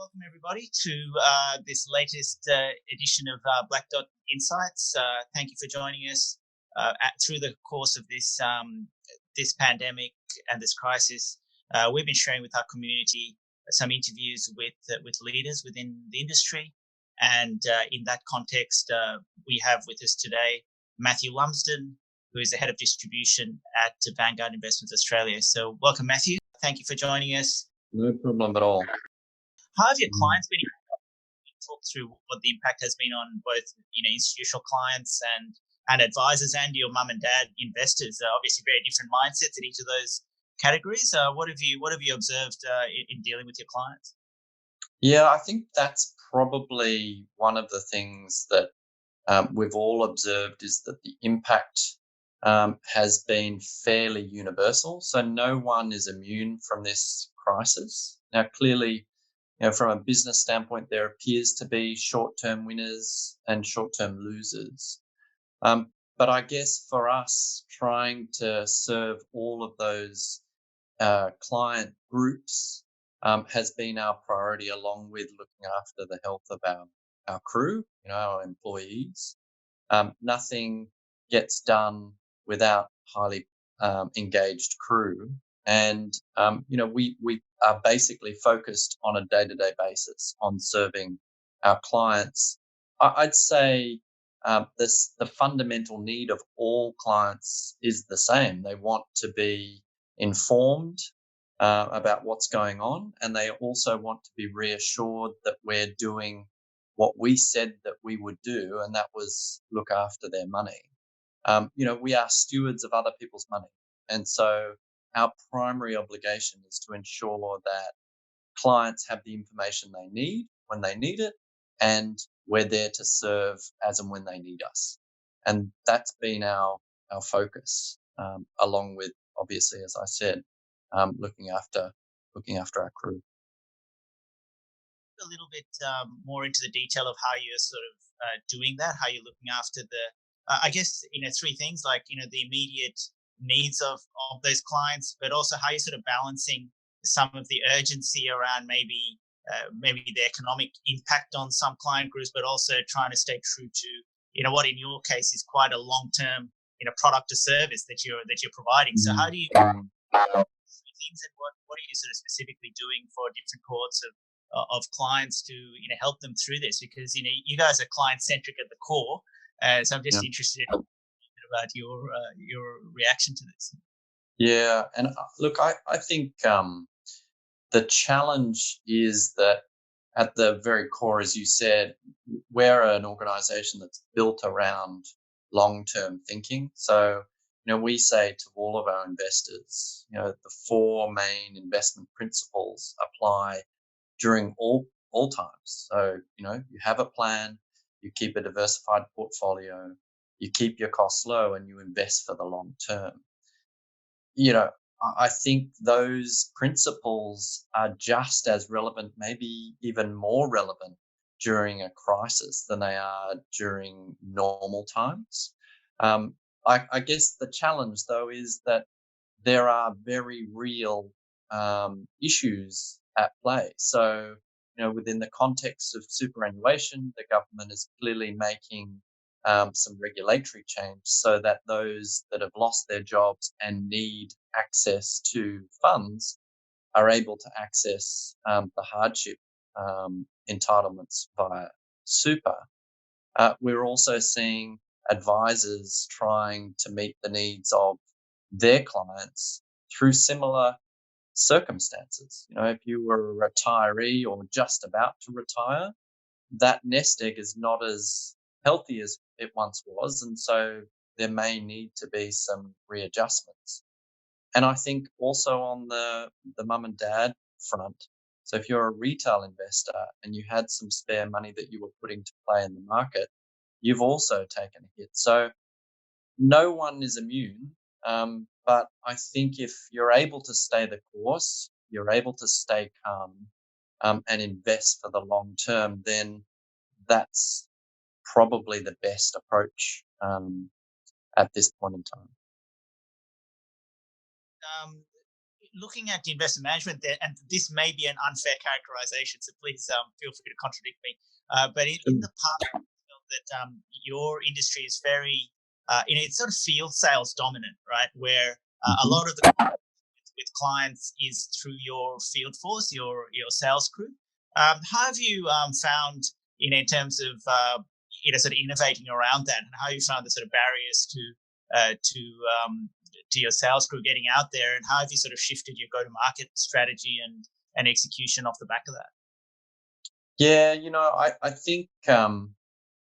Welcome everybody to this latest edition of Black Dot Insights. Thank you for joining us through the course of this pandemic and this crisis. We've been sharing with our community some interviews with leaders within the industry, and in that context, we have with us today Matthew Lumsden, who is the head of distribution at Vanguard Investments Australia. So, welcome, Matthew. Thank you for joining us. No problem at all. How have your clients been? Talk through what the impact has been on both, institutional clients and advisors, and your mum and dad investors. Obviously, very different mindsets in each of those categories. What have you observed in dealing with your clients? Yeah, I think that's probably one of the things that we've all observed is that the impact has been fairly universal. So no one is immune from this crisis. Now, clearly, from a business standpoint, there appears to be short-term winners and short-term losers. But I guess for us, trying to serve all of those client groups has been our priority, along with looking after the health of our crew, our employees. Nothing gets done without highly engaged crew. And, we are basically focused on a day-to-day basis on serving our clients. I'd say the fundamental need of all clients is the same. They want to be informed about what's going on, and they also want to be reassured that we're doing what we said that we would do, and that was look after their money. We are stewards of other people's money. And so our primary obligation is to ensure that clients have the information they need when they need it, and we're there to serve as and when they need us. And that's been our focus, along with, obviously, as I said, looking after our crew. A little bit more into the detail of how you're sort of doing that, how you're looking after I guess, three things like, the immediate needs of those clients, but also how you're sort of balancing some of the urgency around maybe the economic impact on some client groups, but also trying to stay true to, what in your case is quite a long-term, product or service that you're providing. So how do you things, and what are you sort of specifically doing for different cohorts of clients to help them through this, because you guys are client centric at the core, so I'm just interested in about your reaction to this. Yeah, and look, I think the challenge is that at the very core, as you said, we're an organization that's built around long-term thinking. So, we say to all of our investors, the four main investment principles apply during all times. So, you have a plan, you keep a diversified portfolio, you keep your costs low, and you invest for the long term. I think those principles are just as relevant, maybe even more relevant during a crisis than they are during normal times. I guess the challenge, though, is that there are very real issues at play. So, within the context of superannuation, the government is clearly making some regulatory change so that those that have lost their jobs and need access to funds are able to access the hardship entitlements via super. We're also seeing advisors trying to meet the needs of their clients through similar circumstances. If you were a retiree or just about to retire, that nest egg is not as healthy as it once was, and so there may need to be some readjustments. And I think also on the mum and dad front, so if you're a retail investor and you had some spare money that you were putting to play in the market, you've also taken a hit. So no one is immune, but I think if you're able to stay the course, you're able to stay calm and invest for the long term, then that's probably the best approach at this point in time. looking at investment management there, and this may be an unfair characterization, so please feel free to contradict me. But in the past, I felt that your industry is very, it's sort of field sales dominant, right? Where a Mhm. lot of the with clients is through your field force, your sales crew. How have you found, in terms of sort of innovating around that, and how you found the sort of barriers uh, to um, to your sales crew getting out there, and how have you sort of shifted your go to market strategy and execution off the back of that? Yeah, I think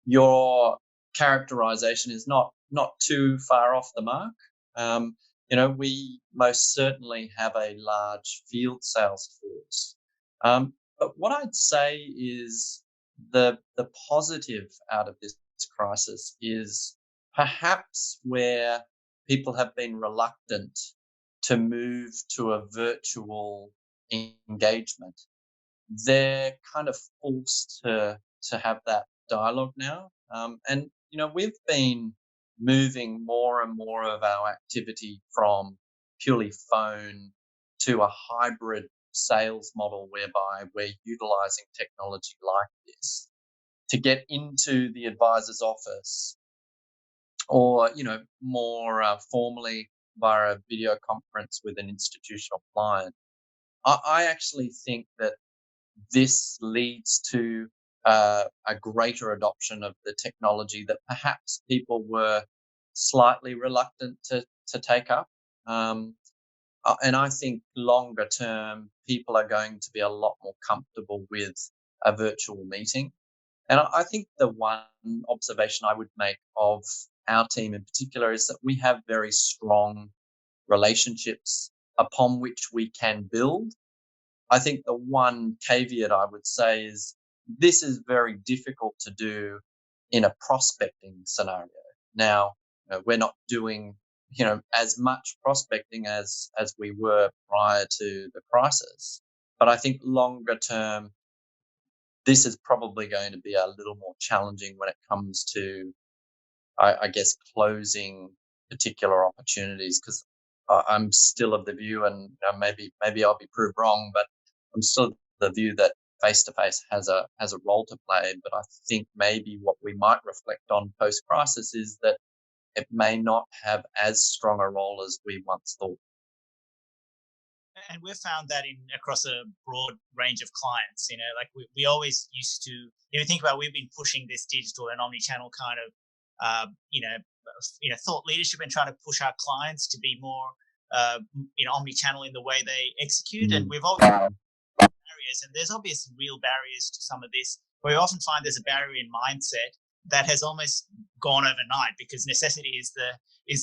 your characterization is not too far off the mark. Um, we most certainly have a large field sales force. But what I'd say is the positive out of this crisis is perhaps where people have been reluctant to move to a virtual engagement, they're kind of forced to have that dialogue now. And we've been moving more and more of our activity from purely phone to a hybrid sales model whereby we're utilizing technology like this to get into the advisor's office, or more formally via a video conference with an institutional client. I actually think that this leads to a greater adoption of the technology that perhaps people were slightly reluctant to take up. And I think longer term, people are going to be a lot more comfortable with a virtual meeting. And I think the one observation I would make of our team in particular is that we have very strong relationships upon which we can build. I think the one caveat I would say is this is very difficult to do in a prospecting scenario. Now, we're not doing as much prospecting as we were prior to the crisis, but I think longer term, this is probably going to be a little more challenging when it comes to, I guess, closing particular opportunities, because I'm still of the view, and maybe I'll be proved wrong, but I'm still of the view that face to face has a role to play. But I think maybe what we might reflect on post crisis is that it may not have as strong a role as we once thought. And we've found that in across a broad range of clients. Like we always used to, think about, we've been pushing this digital and omni-channel kind of thought leadership, and trying to push our clients to be more omni-channel in the way they execute. And Mm. we've always barriers, and there's obvious real barriers to some of this. But we often find there's a barrier in mindset that has almost gone overnight, because necessity is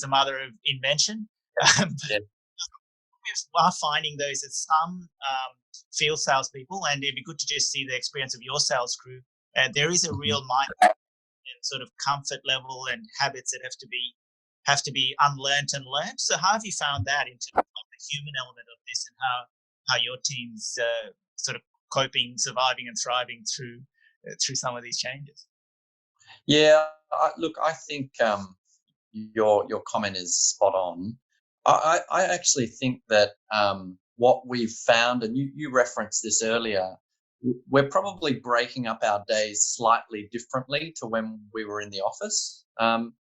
the mother of invention. Yeah. We are finding those at some field salespeople, and it'd be good to just see the experience of your sales crew. There is a Mhm. real mind and sort of comfort level and habits that have to be unlearned and learned. So how have you found that into like the human element of this, and how your team's sort of coping, surviving, and thriving through some of these changes? Yeah, look, I think your comment is spot on. I actually think that what we've found, and you referenced this earlier, we're probably breaking up our days slightly differently to when we were in the office. And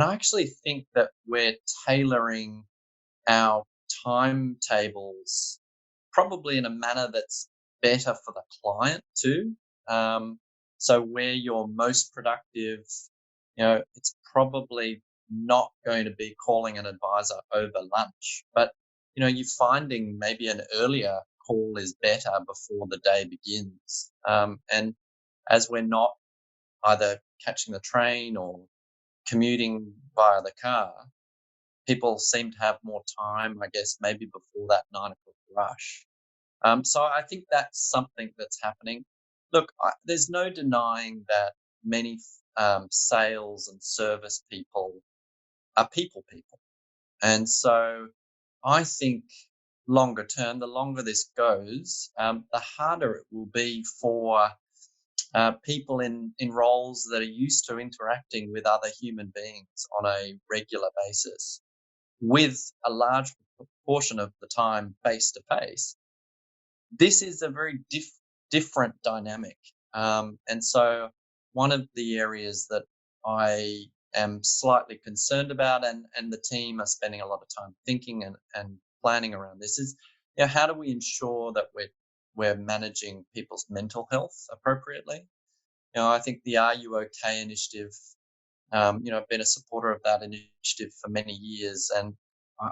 I actually think that we're tailoring our timetables probably in a manner that's better for the client too. Um, so where you're most productive, it's probably not going to be calling an advisor over lunch, but you're finding maybe an earlier call is better before the day begins. And as we're not either catching the train or commuting via the car, people seem to have more time, I guess, maybe before that 9 o'clock rush. So I think that's something that's happening. Look, there's no denying that many sales and service people are people. And so I think longer term, the longer this goes, the harder it will be for people in roles that are used to interacting with other human beings on a regular basis, with a large portion of the time face to face, this is a very different dynamic. And so, one of the areas that I am slightly concerned about, and the team are spending a lot of time thinking and planning around this, is, how do we ensure that we're managing people's mental health appropriately? I think the Are You OK initiative, I've been a supporter of that initiative for many years, and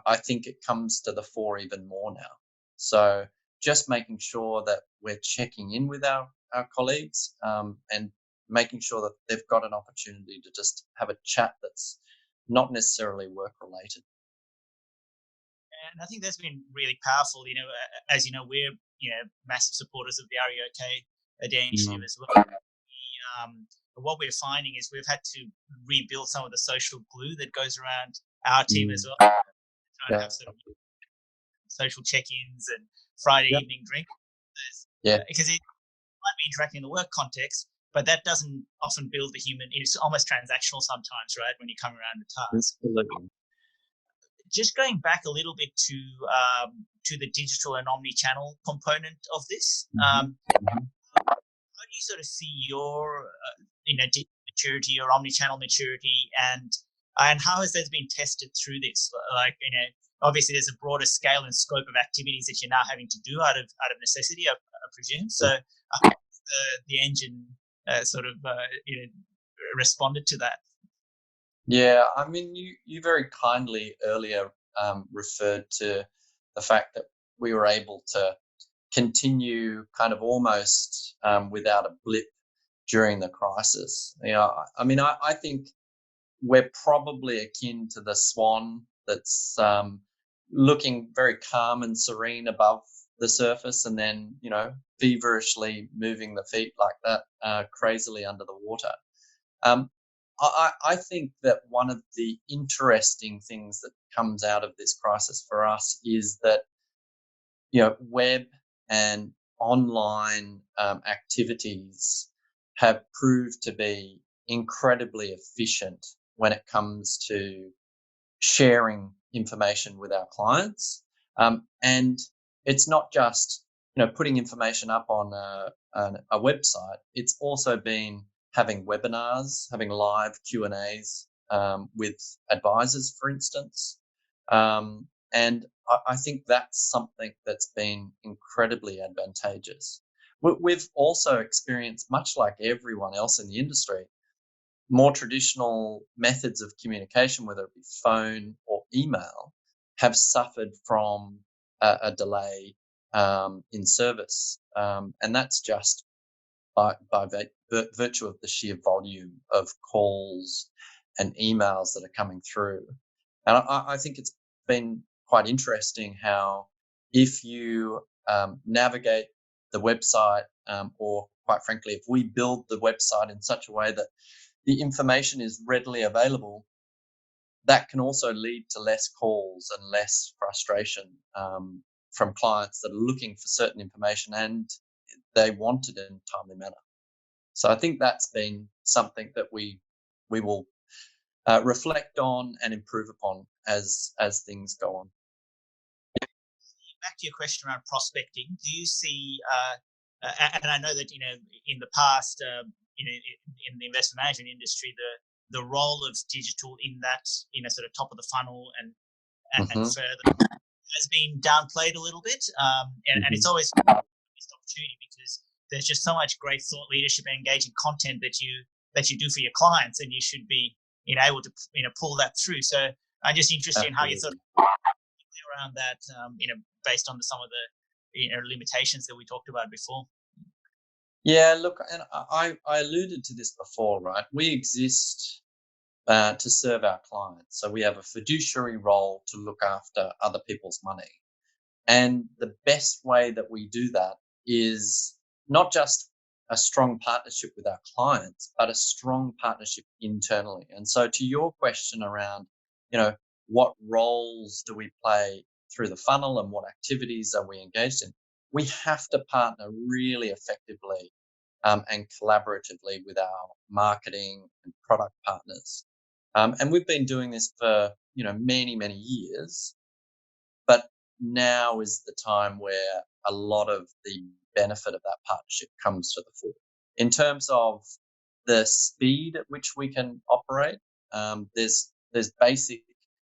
I think it comes to the fore even more now. So just making sure that we're checking in with our colleagues, and making sure that they've got an opportunity to just have a chat that's not necessarily work related. And I think that's been really powerful. As you know, we're massive supporters of the REOK Day initiative Mm. as well. What we're finding is we've had to rebuild some of the social glue that goes around our team as Mm. well. Try and Yeah. have sort of social check-ins and Friday Yep. evening drink Yeah. because it might be interacting in the work context, but that doesn't often build the human. It's almost transactional sometimes, right? When you come around the task. Absolutely. Just going back a little bit to the digital and omni-channel component of this. Hmm. Hmm. How do you sort of see your digital maturity or omni-channel maturity, and how has that been tested through this? Like, obviously there's a broader scale and scope of activities that you're now having to do out of necessity, I presume. So the engine sort of responded to that. Yeah, I mean, you very kindly earlier referred to the fact that we were able to continue kind of almost without a blip during the crisis. I mean, I think we're probably akin to the swan that's looking very calm and serene above the surface, and then feverishly moving the feet like that, crazily under the water. Um, I think that one of the interesting things that comes out of this crisis for us is that web and online activities have proved to be incredibly efficient when it comes to sharing information with our clients. And it's not just putting information up on a website. It's also been having webinars, having live Q&As with advisors, for instance. And I think that's something that's been incredibly advantageous. We've also experienced, much like everyone else in the industry, more traditional methods of communication, whether it be phone or email, have suffered from a delay in service. And that's just by virtue of the sheer volume of calls and emails that are coming through. And I think it's been quite interesting how, if you navigate the website, or quite frankly, if we build the website in such a way that the information is readily available, that can also lead to less calls and less frustration from clients that are looking for certain information and they want it in a timely manner. So I think that's been something that we will reflect on and improve upon as things go on. Back to your question around prospecting, do you see, and I know that, in the past, in the investment management industry, the role of digital in that, sort of top of the funnel and Hmm. further has been downplayed a little bit. And it's Hmm. always a missed opportunity because there's just so much great thought leadership and engaging content that you do for your clients, and you should be able to pull that through. So I'm just interested in how you thought Absolutely. around that, based on some of the limitations that we talked about before. Yeah, look, and I alluded to this before, right? We exist to serve our clients. So we have a fiduciary role to look after other people's money. And the best way that we do that is not just a strong partnership with our clients, but a strong partnership internally. And so, to your question around, what roles do we play through the funnel and what activities are we engaged in? We have to partner really effectively and collaboratively with our marketing and product partners. And we've been doing this for many years. But now is the time where a lot of the benefit of that partnership comes to the fore. In terms of the speed at which we can operate, there's basic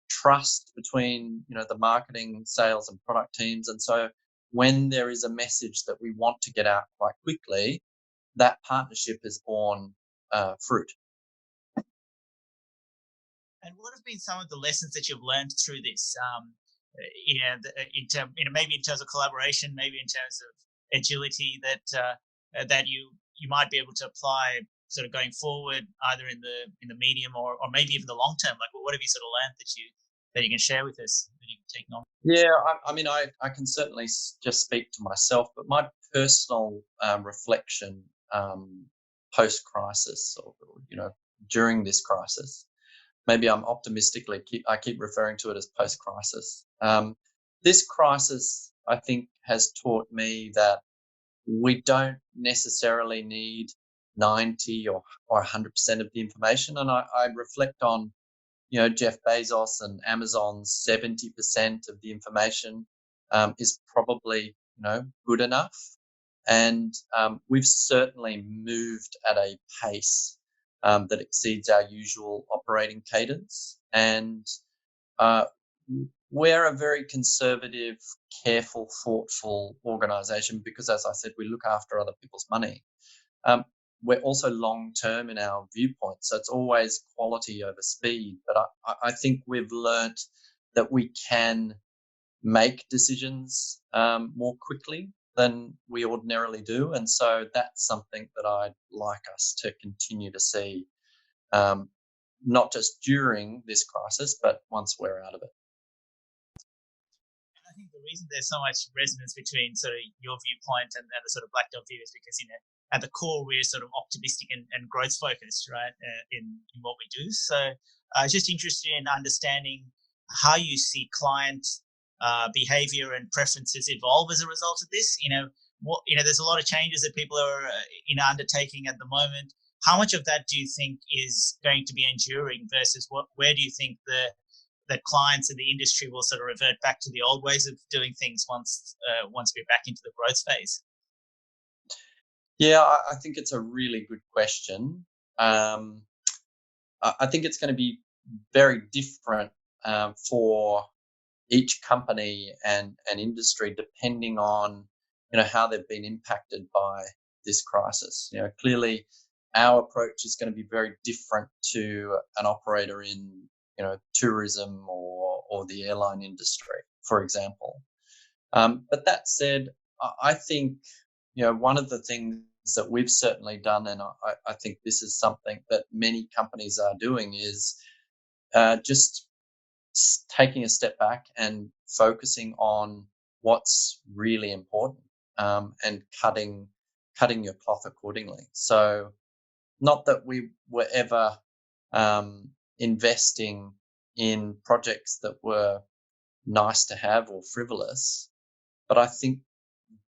trust between the marketing, sales, and product teams, and so when there is a message that we want to get out quite quickly, that partnership has borne fruit. And what have been some of the lessons that you've learned through this? Maybe in terms of collaboration, maybe in terms of agility that you might be able to apply sort of going forward, either in the medium or maybe even the long term. Like, what have you sort of learned that you can share with us that you can take on? Yeah, I mean, I can certainly just speak to myself, but my personal reflection post crisis, or during this crisis, maybe I'm optimistically I keep referring to it as post crisis. This crisis, I think, has taught me that we don't necessarily need 90 or 100% of the information, and I reflect on Jeff Bezos and Amazon's 70% of the information is probably good enough, and we've certainly moved at a pace that exceeds our usual operating cadence, and we're a very conservative, careful, thoughtful organisation because, as I said, we look after other people's money. We're also long-term in our viewpoint, so it's always quality over speed. But I think we've learnt that we can make decisions more quickly than we ordinarily do, and so that's something that I'd like us to continue to see, not just during this crisis, but once we're out of it. I think the reason there's so much resonance between sort of your viewpoint and the sort of Black Dog view is because at the core we're sort of optimistic and growth focused, right, in what we do. So just interested in understanding how you see client behavior and preferences evolve as a result of this. There's a lot of changes that people are undertaking at the moment. How much of that do you think is going to be enduring versus where do you think that clients in the industry will sort of revert back to the old ways of doing things once we're back into the growth phase? Yeah, I think it's a really good question. I think it's going to be very different for each company and industry depending on how they've been impacted by this crisis. Clearly, our approach is going to be very different to an operator in tourism or the airline industry, for example. But that said, I think one of the things that we've certainly done, and I think this is something that many companies are doing, is just taking a step back and focusing on what's really important, and cutting your cloth accordingly. So not that we were ever investing in projects that were nice to have or frivolous, but I think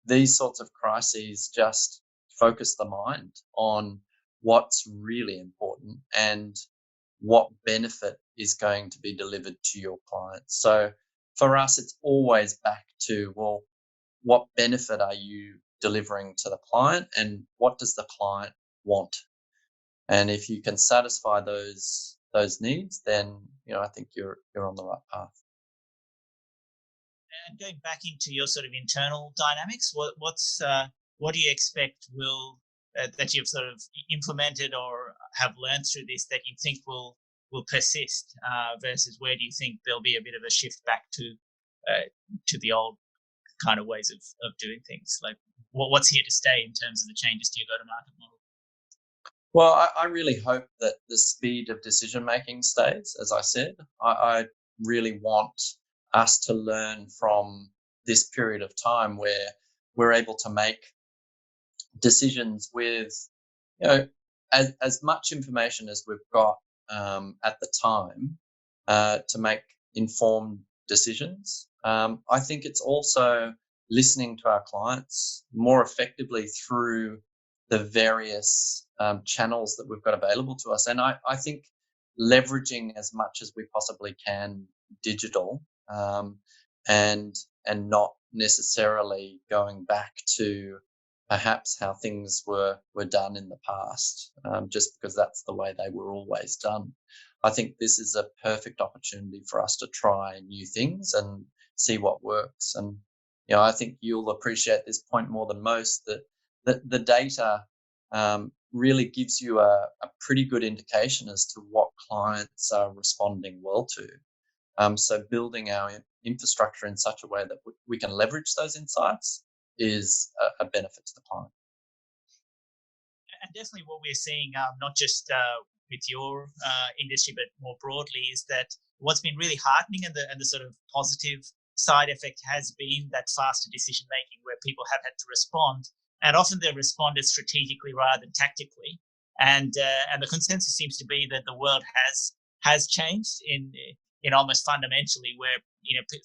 these sorts of crises just focus the mind on what's really important and what benefit is going to be delivered to your clients. So for us, it's always back to, well, what benefit are you delivering to the client and what does the client want? And if you can satisfy those needs, then I think you're on the right path. And going back into your sort of internal dynamics, what do you expect that you've sort of implemented or have learned through this that you think will persist, versus where do you think there'll be a bit of a shift back to the old kind of ways of doing things? Like what's here to stay in terms of the changes to your go-to-market model? Well, I really hope that the speed of decision making stays. As I said, I really want us to learn from this period of time where we're able to make decisions with as much information as we've got at the time to make informed decisions. I think it's also listening to our clients more effectively through the various channels that we've got available to us. And I think leveraging as much as we possibly can digital, and and not necessarily going back to perhaps how things were done in the past, just because that's the way they were always done. I think this is a perfect opportunity for us to try new things and see what works. And I think you'll appreciate this point more than most, that the data really gives you a pretty good indication as to what clients are responding well to. So building our infrastructure in such a way that we can leverage those insights is a benefit to the client. And definitely what we're seeing, not just with your industry, but more broadly, is that what's been really heartening and the sort of positive side effect has been that faster decision making, where people have had to respond, and often they responded strategically rather than tactically. And the consensus seems to be that the world has changed in almost fundamentally, where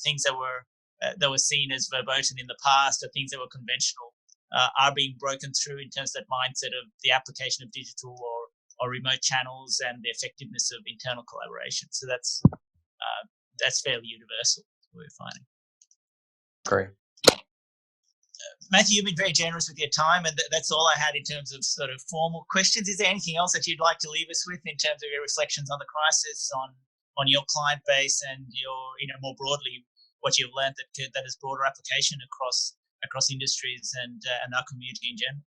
things that were seen as verboten in the past, or things that were conventional, are being broken through in terms of that mindset of the application of digital or remote channels and the effectiveness of internal collaboration. So that's fairly universal, we're finding. Great. Matthew, you've been very generous with your time, and that's all I had in terms of sort of formal questions. Is there anything else that you'd like to leave us with in terms of your reflections on the crisis, on your client base, and your more broadly what you've learned that has broader application across industries and our community in general?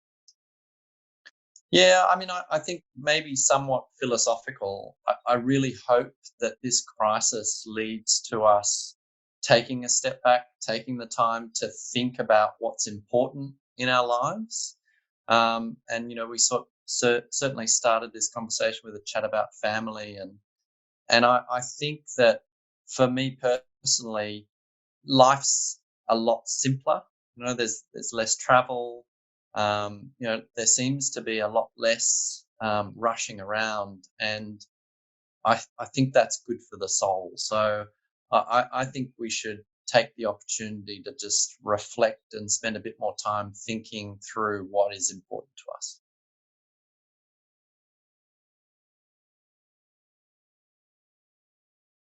Yeah, I mean, I think maybe somewhat philosophical. I really hope that this crisis leads to us taking a step back, taking the time to think about what's important in our lives. And we certainly started this conversation with a chat about family, and I think that for me personally, life's a lot simpler. There's less travel. There seems to be a lot less rushing around, and I think that's good for the soul. So I think we should take the opportunity to just reflect and spend a bit more time thinking through what is important to us.